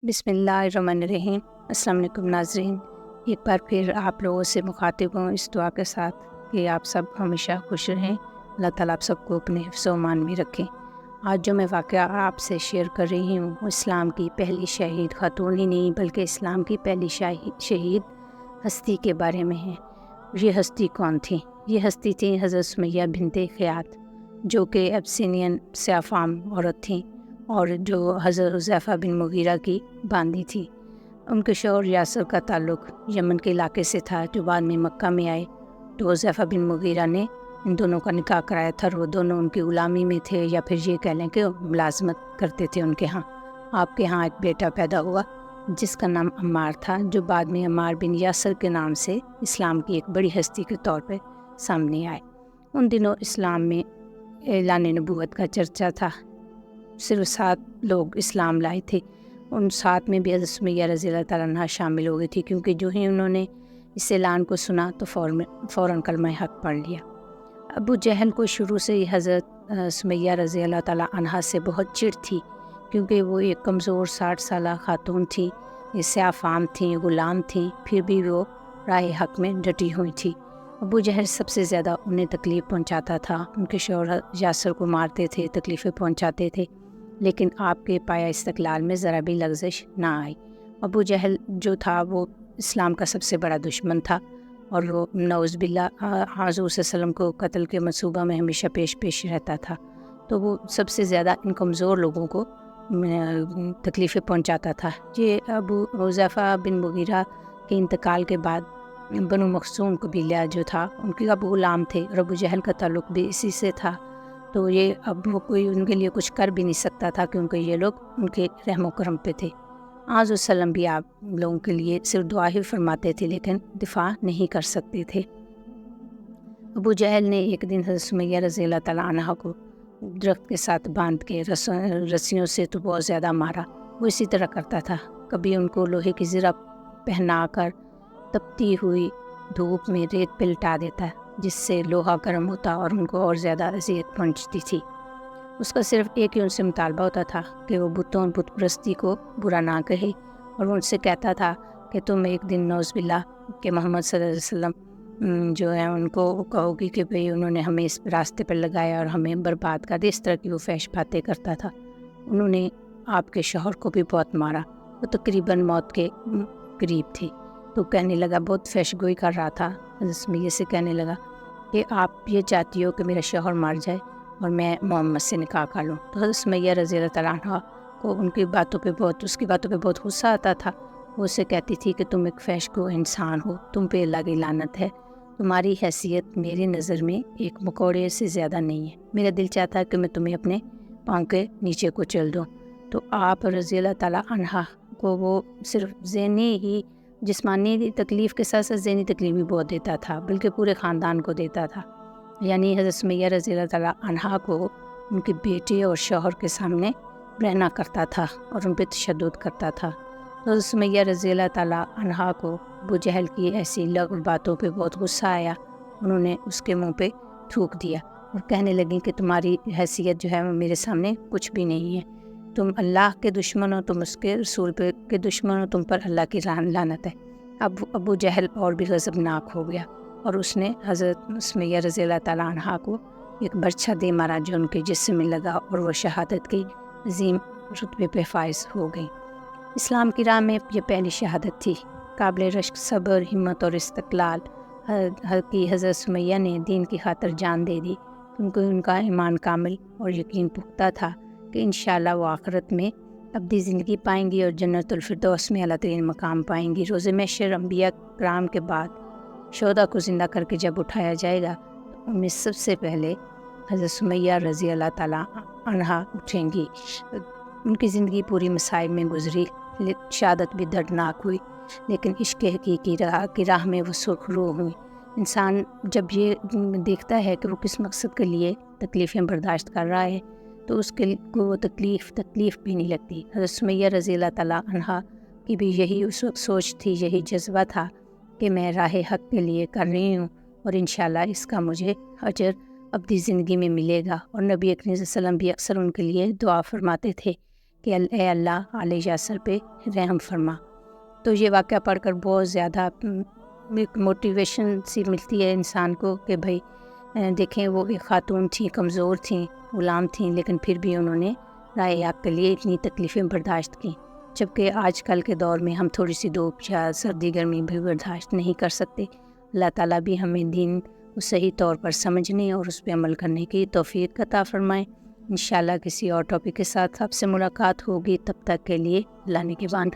بسم اللہ الرحمن الرحیم۔ السلام علیکم ناظرین، ایک بار پھر آپ لوگوں سے مخاطب ہوں اس دعا کے ساتھ کہ آپ سب ہمیشہ خوش رہیں، اللہ تعالیٰ آپ سب کو اپنے حفظ و امان میں رکھیں۔ آج جو میں واقعہ آپ سے شیئر کر رہی ہوں وہ اسلام کی پہلی شہید خاتون ہی نہیں بلکہ اسلام کی پہلی شہید ہستی کے بارے میں ہے۔ یہ ہستی کون تھی؟ یہ ہستی تھی حضرت سمیہ بنت خیاط، جو کہ ابسینین سیاہ فام عورت تھیں اور جو حضرت حذیفہ بن مغیرہ کی باندی تھی۔ ان کے شوہر یاسر کا تعلق یمن کے علاقے سے تھا، جو بعد میں مکہ میں آئے تو حذیفہ بن مغیرہ نے ان دونوں کا نکاح کرایا تھا، اور وہ دونوں ان کی غلامی میں تھے، یا پھر یہ کہہ لیں کہ ملازمت کرتے تھے ان کے ہاں۔ آپ کے ہاں ایک بیٹا پیدا ہوا جس کا نام عمار تھا، جو بعد میں عمار بن یاسر کے نام سے اسلام کی ایک بڑی ہستی کے طور پہ سامنے آئے۔ ان دنوں اسلام میں اعلان نبوت کا چرچا تھا، صرف 7 لوگ اسلام لائے تھے۔ ان 7 میں بھی حضرت سمیہ رضی اللہ تعالیٰ عنہ شامل ہو گئی تھی، کیونکہ جو ہی انہوں نے اس اعلان کو سنا تو فوراً کلمہ حق پڑھ لیا۔ ابو جہل کو شروع سے ہی حضرت سمیہ رضی اللہ تعالیٰ عنہ سے بہت چڑ تھی، کیونکہ وہ ایک کمزور 60 سالہ خاتون تھیں، یہ سیاہ فام تھیں، غلام تھیں، پھر بھی وہ راہ حق میں ڈٹی ہوئی تھی۔ ابو جہل سب سے زیادہ انہیں تکلیف پہنچاتا تھا، ان کے شوہر یاسر کو مارتے تھے، تکلیفیں پہنچاتے تھے، لیکن آپ کے پایا استقلال میں ذرا بھی لغزش نہ آئی۔ ابو جہل جو تھا وہ اسلام کا سب سے بڑا دشمن تھا، اور وہ نعوذ باللہ حضور صلی اللہ علیہ وسلم کو قتل کے منصوبہ میں ہمیشہ پیش رہتا تھا، تو وہ سب سے زیادہ ان کمزور لوگوں کو تکلیفیں پہنچاتا تھا۔ یہ ابو حذیفہ بن مغیرہ کے انتقال کے بعد بنو مخزوم قبیلہ جو تھا ان کے اب غلام تھے، اور ابو جہل کا تعلق بھی اسی سے تھا، تو یہ اب وہ کوئی ان کے لیے کچھ کر بھی نہیں سکتا تھا، کیونکہ یہ لوگ ان کے رحم و کرم پہ تھے۔ آج وسلم بھی آپ لوگوں کے لیے صرف دعا ہی فرماتے تھے، لیکن دفاع نہیں کر سکتے تھے۔ ابو جہل نے ایک دن حضرت سمیہ رضی اللہ تعالیٰ عنہ کو درخت کے ساتھ باندھ کے رسیوں سے تو بہت زیادہ مارا۔ وہ اسی طرح کرتا تھا، کبھی ان کو لوہے کی زرہ پہنا کر تپتی ہوئی دھوپ میں ریت پہ لٹا دیتا، جس سے لوہا گرم ہوتا اور ان کو اور زیادہ اذیت پہنچتی تھی۔ اس کا صرف ایک ہی ان سے مطالبہ ہوتا تھا کہ وہ بت پرستی کو برا نہ کہے، اور وہ ان سے کہتا تھا کہ تم ایک دن نعوذ باللہ کہ محمد صلی اللہ علیہ وسلم جو ہے ان کو کہو گی کہ بھئی انہوں نے ہمیں اس راستے پر لگایا اور ہمیں برباد کر دیا۔ اس طرح کی وہ فحش باتیں کرتا تھا۔ انہوں نے آپ کے شوہر کو بھی بہت مارا، وہ تقریباً موت کے قریب تھی، تو کہنے لگا، بہت فحش گوئی کر رہا تھا، حضرت سمیہ سے کہنے لگا کہ آپ یہ چاہتی ہو کہ میرا شوہر مار جائے اور میں محمد سے نکاح کر لوں۔ تو حضرت سمیہ رضی اللہ تعالیٰ عنہ کو اس کی باتوں پہ بہت غصہ آتا تھا۔ وہ اسے کہتی تھی کہ تم ایک فحش گو انسان ہو، تم پہ اللہ کی لعنت ہے، تمہاری حیثیت میری نظر میں ایک مکوڑے سے زیادہ نہیں ہے، میرا دل چاہتا ہے کہ میں تمہیں اپنے پاؤں کے نیچے کو چل دوں۔ تو آپ رضی اللہ تعالیٰ عنہ کو وہ صرف ذہنی ہی جسمانی تکلیف کے ساتھ ساتھ ذہنی تکلیف بھی بہت دیتا تھا، بلکہ پورے خاندان کو دیتا تھا۔ یعنی حضرت سمیہ رضی اللہ تعالیٰ عنہ کو ان کے بیٹے اور شوہر کے سامنے رہنا کرتا تھا اور ان پہ تشدد کرتا تھا۔ تو حضرت سمیہ رضی اللہ تعالیٰ عنہ کو ابو جہل کی ایسی لغو باتوں پہ بہت غصہ آیا۔ انہوں نے اس کے منہ پہ تھوک دیا اور کہنے لگیں کہ تمہاری حیثیت جو ہے وہ میرے سامنے کچھ بھی نہیں ہے، تم اللہ کے دشمن ہو، تم اس کے رسول کے دشمن ہو، تم پر اللہ کی لعنت ہے۔ اب ابو جہل اور بھی غضبناک ہو گیا، اور اس نے حضرت سمیہ رضی اللہ تعالیٰ عنہ کو ایک برچھا دے مارا، جو ان کے جسم میں لگا، اور وہ شہادت کی عظیم رتبے پہ فائز ہو گئی۔ اسلام کی راہ میں یہ پہلی شہادت تھی۔ قابل رشک صبر، ہمت اور استقلال کی حضرت سمیہ نے دین کی خاطر جان دے دی، کیونکہ ان کا ایمان کامل اور یقین پختہ تھا کہ انشاءاللہ وہ آخرت میں ابدی زندگی پائیں گی اور جنت الفردوس میں اعلیٰ ترین مقام پائیں گی۔ روز محشر انبیاء کرام کے بعد شہداء کو زندہ کر کے جب اٹھایا جائے گا تو ان میں سب سے پہلے حضرت سمیہ رضی اللہ تعالیٰ عنہا اٹھیں گی۔ ان کی زندگی پوری مصائب میں گزری، شہادت بھی دردناک ہوئی، لیکن عشق حقیقی کی راہ میں وہ سرخ رو ہوئی۔ انسان جب یہ دیکھتا ہے کہ وہ کس مقصد کے لیے تکلیفیں برداشت کر رہا ہے تو اس کے کو وہ تکلیف بھی نہیں لگتی۔ حضرت سمیہ رضی اللہ تعالیٰ عنہا کی بھی یہی اس وقت سوچ تھی، یہی جذبہ تھا کہ میں راہ حق کے لیے کر رہی ہوں، اور انشاءاللہ اس کا مجھے اجر ابدی زندگی میں ملے گا۔ اور نبی اکرم صلی اللہ علیہ وسلم بھی اکثر ان کے لیے دعا فرماتے تھے کہ اے اللہ علیہ یاسر پہ رحم فرما۔ تو یہ واقعہ پڑھ کر بہت زیادہ ایک موٹیویشن سی ملتی ہے انسان کو کہ بھائی دیکھیں وہ ایک خاتون تھیں، کمزور تھیں، غلام تھیں، لیکن پھر بھی انہوں نے رائے حق کے لیے اتنی تکلیفیں برداشت کیں، جبکہ آج کل کے دور میں ہم تھوڑی سی دھوپ یا سردی گرمی بھی برداشت نہیں کر سکتے۔ اللہ تعالیٰ بھی ہمیں دین کو صحیح طور پر سمجھنے اور اس پہ عمل کرنے کی توفیق عطا فرمائیں۔ انشاءاللہ کسی اور ٹاپک کے ساتھ آپ سے ملاقات ہوگی، تب تک کے لیے اللہ نگہبان۔